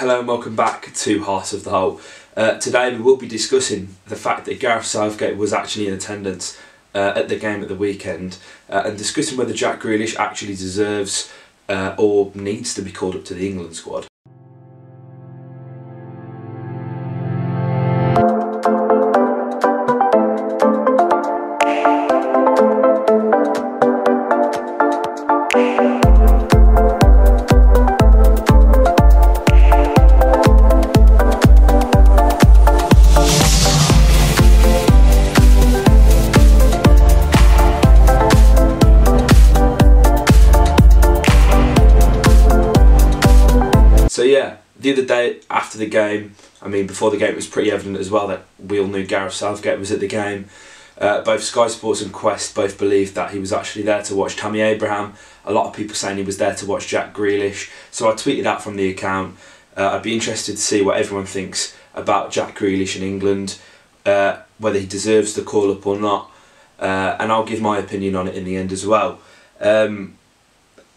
Hello and welcome back to Heart of the Whole. Today we will be discussing the fact that Gareth Southgate was actually in attendance at the game at the weekend and discussing whether Jack Grealish actually deserves or needs to be called up to the England squad. So yeah, the other day after the game, before the game it was pretty evident as well that we all knew Gareth Southgate was at the game. Both Sky Sports and Quest both believed that he was actually there to watch Tammy Abraham. A lot of people saying he was there to watch Jack Grealish. So I tweeted out from the account. I'd be interested to see what everyone thinks about Jack Grealish in England, whether he deserves the call up or not, and I'll give my opinion on it in the end as well.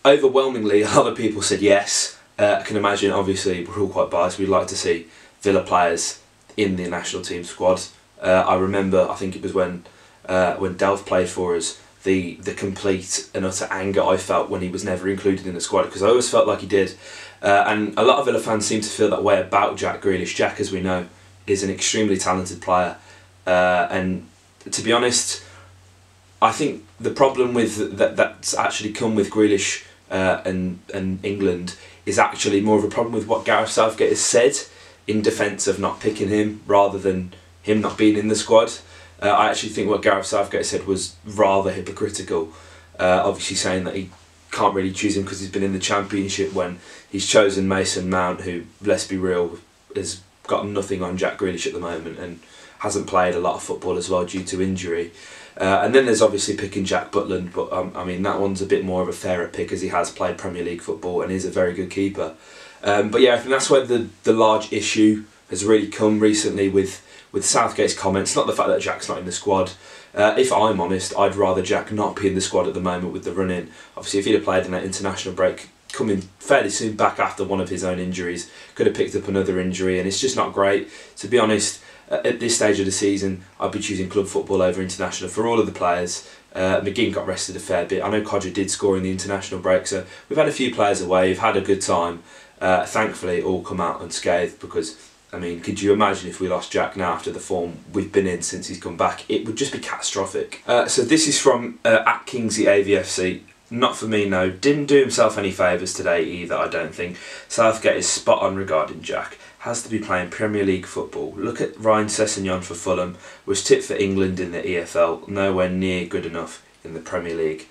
Overwhelmingly, a lot of people said yes. I can imagine, obviously, we're all quite biased. We'd like to see Villa players in the national team squad. I remember, I think it was when Delph played for us, the complete and utter anger I felt when he was never included in the squad, because I always felt like he did. And a lot of Villa fans seem to feel that way about Jack Grealish. Jack, as we know, is an extremely talented player. And to be honest, I think the problem with that's actually come with Grealish and England is actually more of a problem with what Gareth Southgate has said in defence of not picking him rather than him not being in the squad. I actually think what Gareth Southgate said was rather hypocritical, obviously saying that he can't really choose him because he's been in the Championship when he's chosen Mason Mount, who, let's be real, has got nothing on Jack Grealish at the moment and hasn't played a lot of football as well due to injury. And then there's obviously picking Jack Butland, but that one's a bit more of a fairer pick as he has played Premier League football and is a very good keeper. But yeah, I think that's where the large issue has really come recently with Southgate's comments, not the fact that Jack's not in the squad. If I'm honest, I'd rather Jack not be in the squad at the moment with the run-in. Obviously, if he'd have played in that international break, coming fairly soon back after one of his own injuries, could have picked up another injury, and it's just not great. To be honest, at this stage of the season, I'd be choosing club football over international for all of the players. McGinn got rested a fair bit. I know Codger did score in the international break, so we've had a few players away, we've had a good time. Thankfully, it all come out unscathed because, could you imagine if we lost Jack now after the form we've been in since he's come back? It would just be catastrophic. So this is from at Kingsley AVFC. Not for me, no. Didn't do himself any favours today either, I don't think. Southgate is spot on regarding Jack. Has to be playing Premier League football. Look at Ryan Sessegnon for Fulham. Was tipped for England in the EFL. Nowhere near good enough in the Premier League.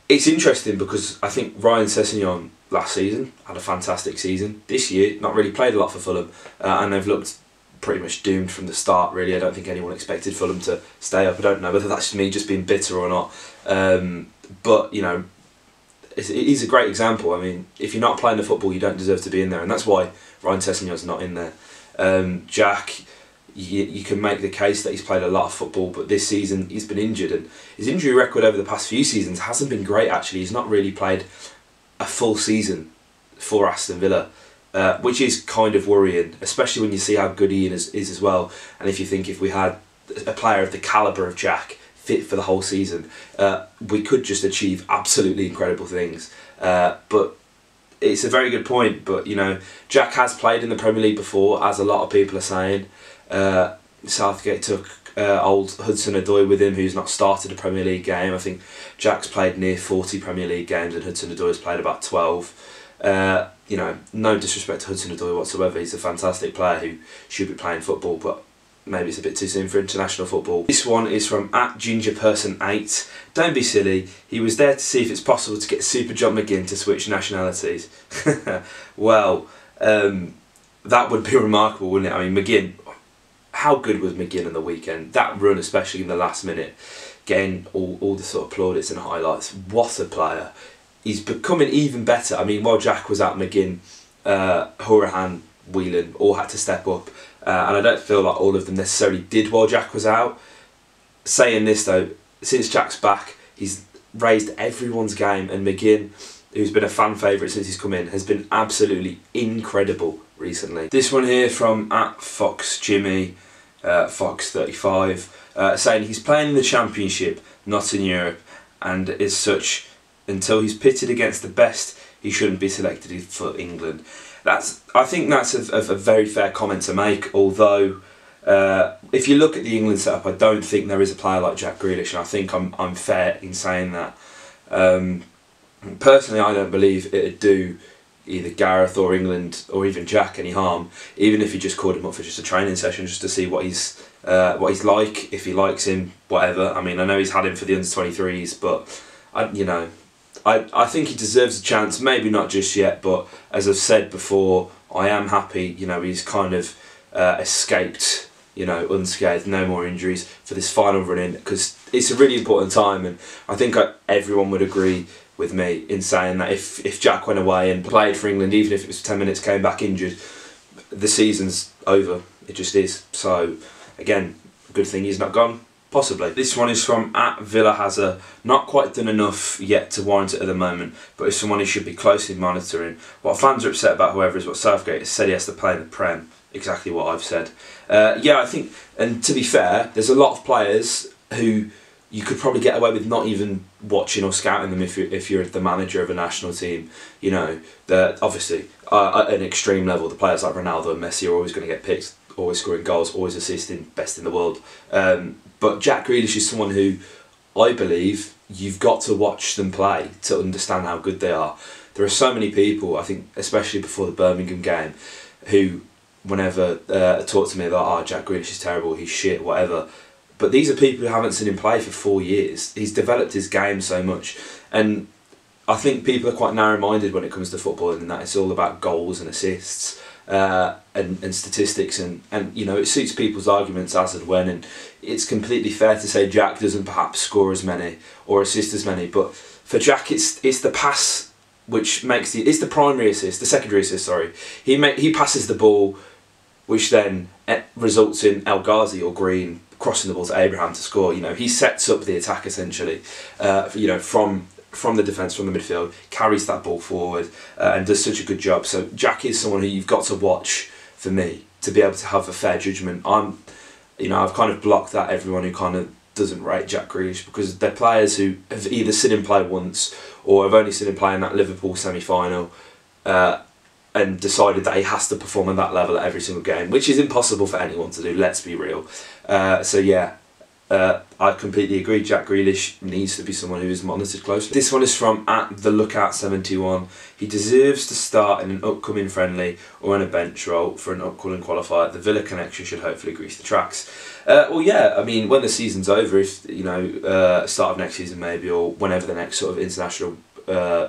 It's interesting because I think Ryan Sessegnon last season had a fantastic season. This year, not really played a lot for Fulham. And they've looked pretty much doomed from the start, really. I don't think anyone expected Fulham to stay up. I don't know whether that's me just being bitter or not. But, you know, he's a great example. If you're not playing the football, you don't deserve to be in there, and that's why Ryan Sessegnon's not in there. Jack, you can make the case that he's played a lot of football, but this season he's been injured, and his injury record over the past few seasons hasn't been great. Actually, he's not really played a full season for Aston Villa, which is kind of worrying, especially when you see how good he is as well. And if you think if we had a player of the calibre of Jack fit for the whole season, we could just achieve absolutely incredible things. But it's a very good point. But you know, Jack has played in the Premier League before, as a lot of people are saying. Southgate took old Hudson-Odoi with him, who's not started a Premier League game. I think Jack's played near 40 Premier League games and Hudson-Odoi's played about 12. You know, no disrespect to Hudson-Odoi whatsoever. He's a fantastic player who should be playing football, but maybe it's a bit too soon for international football. This one is from @GingerPerson8. Don't be silly. He was there to see if it's possible to get Super John McGinn to switch nationalities. Well, that would be remarkable, wouldn't it? McGinn, how good was McGinn on the weekend? That run, especially in the last minute, getting all the sort of plaudits and highlights. What a player. He's becoming even better. While Jack was at McGinn, Hourihane, Whelan all had to step up. And I don't feel like all of them necessarily did while Jack was out. Saying this though, since Jack's back, he's raised everyone's game, and McGinn, who's been a fan favourite since he's come in, has been absolutely incredible recently. This one here from @FoxJimmy, Fox35, saying he's playing in the Championship, not in Europe, and as such, until he's pitted against the best, he shouldn't be selected for England. I think that's a very fair comment to make, although if you look at the England setup, I don't think there is a player like Jack Grealish, and I think I'm fair in saying that. Personally, I don't believe it'd do either Gareth or England or even Jack any harm, even if you just called him up for just a training session, just to see what he's like, if he likes him, whatever. I mean, I know he's had him for the under-23s, but I think he deserves a chance. Maybe not just yet, but as I've said before, I am happy. He's kind of escaped, unscathed, no more injuries for this final run in, because it's a really important time, and I think everyone would agree with me in saying that if Jack went away and played for England, even if it was 10 minutes, came back injured, the season's over. It just is. So again, good thing he's not gone. Possibly. This one is from @VillaHazard. Not quite done enough yet to warrant it at the moment, but is someone who should be closely monitoring. What fans are upset about, however, is what Southgate has said he has to play in the Prem. Exactly what I've said. Yeah, I think, and to be fair, there's a lot of players who you could probably get away with not even watching or scouting them if you're the manager of a national team. That obviously at an extreme level, the players like Ronaldo and Messi are always going to get picked, always scoring goals, always assisting, best in the world. But Jack Grealish is someone who I believe you've got to watch them play to understand how good they are. There are so many people, I think, especially before the Birmingham game, who whenever talk to me about, Jack Grealish is terrible, he's shit, whatever. But these are people who haven't seen him play for 4 years. He's developed his game so much. And I think people are quite narrow-minded when it comes to football, and that it's all about goals and assists and statistics. And it suits people's arguments as and when. And it's completely fair to say Jack doesn't perhaps score as many or assist as many. But for Jack, it's the pass which makes it's the primary assist, the secondary assist, sorry. He passes the ball, which then results in El Ghazi or Green crossing the ball to Abraham to score. He sets up the attack essentially, from the defence, from the midfield, carries that ball forward, and does such a good job. So Jack is someone who you've got to watch for me to be able to have a fair judgment. I've kind of blocked out everyone who kind of doesn't rate Jack Grealish, because they're players who have either seen him play once or have only seen him play in that Liverpool semi-final, and decided that he has to perform at that level at every single game, which is impossible for anyone to do, let's be real. So yeah, I completely agree, Jack Grealish needs to be someone who is monitored closely. This one is from @TheLookout71. He deserves to start in an upcoming friendly or in a bench role for an upcoming qualifier. The Villa connection should hopefully grease the tracks. Well, yeah, I mean, when the season's over, if start of next season maybe, or whenever the next sort of international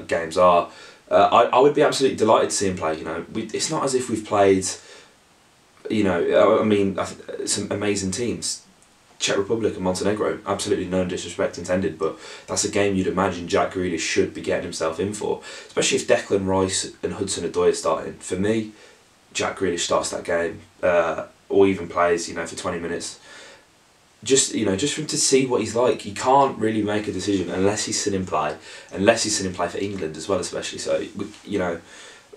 games are, I would be absolutely delighted to see him play. It's not as if we've played, some amazing teams. Czech Republic and Montenegro, absolutely no disrespect intended, but that's a game you'd imagine Jack Grealish should be getting himself in for, especially if Declan Rice and Hudson-Odoi are starting. For me, Jack Grealish starts that game, or even plays, for 20 minutes. Just for him to see what he's like. He can't really make a decision unless he's seen him play, for England as well, especially. So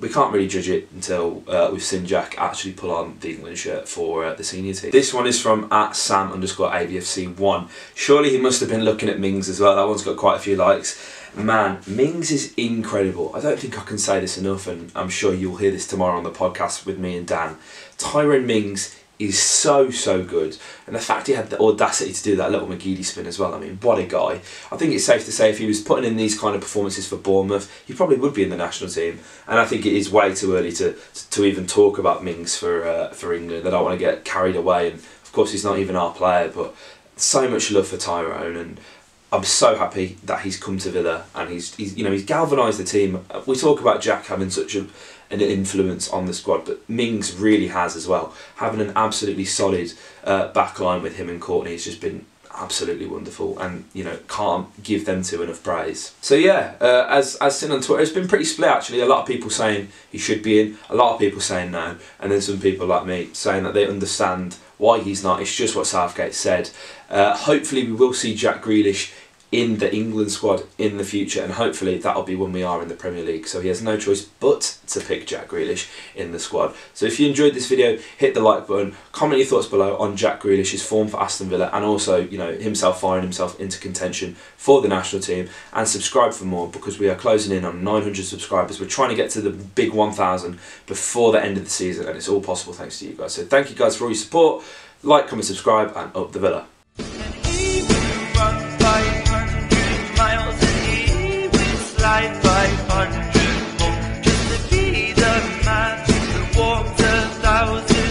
we can't really judge it until we've seen Jack actually pull on the England shirt for the senior team. This one is from @Sam_AVFC1. Surely he must have been looking at Mings as well. That one's got quite a few likes. Man, Mings is incredible. I don't think I can say this enough, and I'm sure you'll hear this tomorrow on the podcast with me and Dan. Tyrone Mings is so good, and the fact he had the audacity to do that little McGinn spin as well, I mean, what a guy. I think it's safe to say if he was putting in these kind of performances for Bournemouth, he probably would be in the national team, and I think it is way too early to even talk about Mings for England. I don't want to get carried away, and of course he's not even our player, but so much love for Tyrone, and I'm so happy that he's come to Villa, and he's galvanised the team. We talk about Jack having such an influence on the squad, but Mings really has as well. Having an absolutely solid back line with him and Courtney has just been absolutely wonderful, and can't give them two enough praise. So yeah, as seen on Twitter, it's been pretty split actually. A lot of people saying he should be in, a lot of people saying no, and then some people like me saying that they understand why he's not. It's just what Southgate said. Hopefully we will see Jack Grealish in the England squad in the future, and hopefully that'll be when we are in the Premier League. So he has no choice but to pick Jack Grealish in the squad. So if you enjoyed this video, hit the like button, comment your thoughts below on Jack Grealish's form for Aston Villa, and also, you know, himself firing himself into contention for the national team, and subscribe for more, because we are closing in on 900 subscribers. We're trying to get to the big 1,000 before the end of the season, and it's all possible thanks to you guys. So thank you guys for all your support. Like, comment, subscribe, and up the Villa. Like 500 more, just to be the man that walked 1,000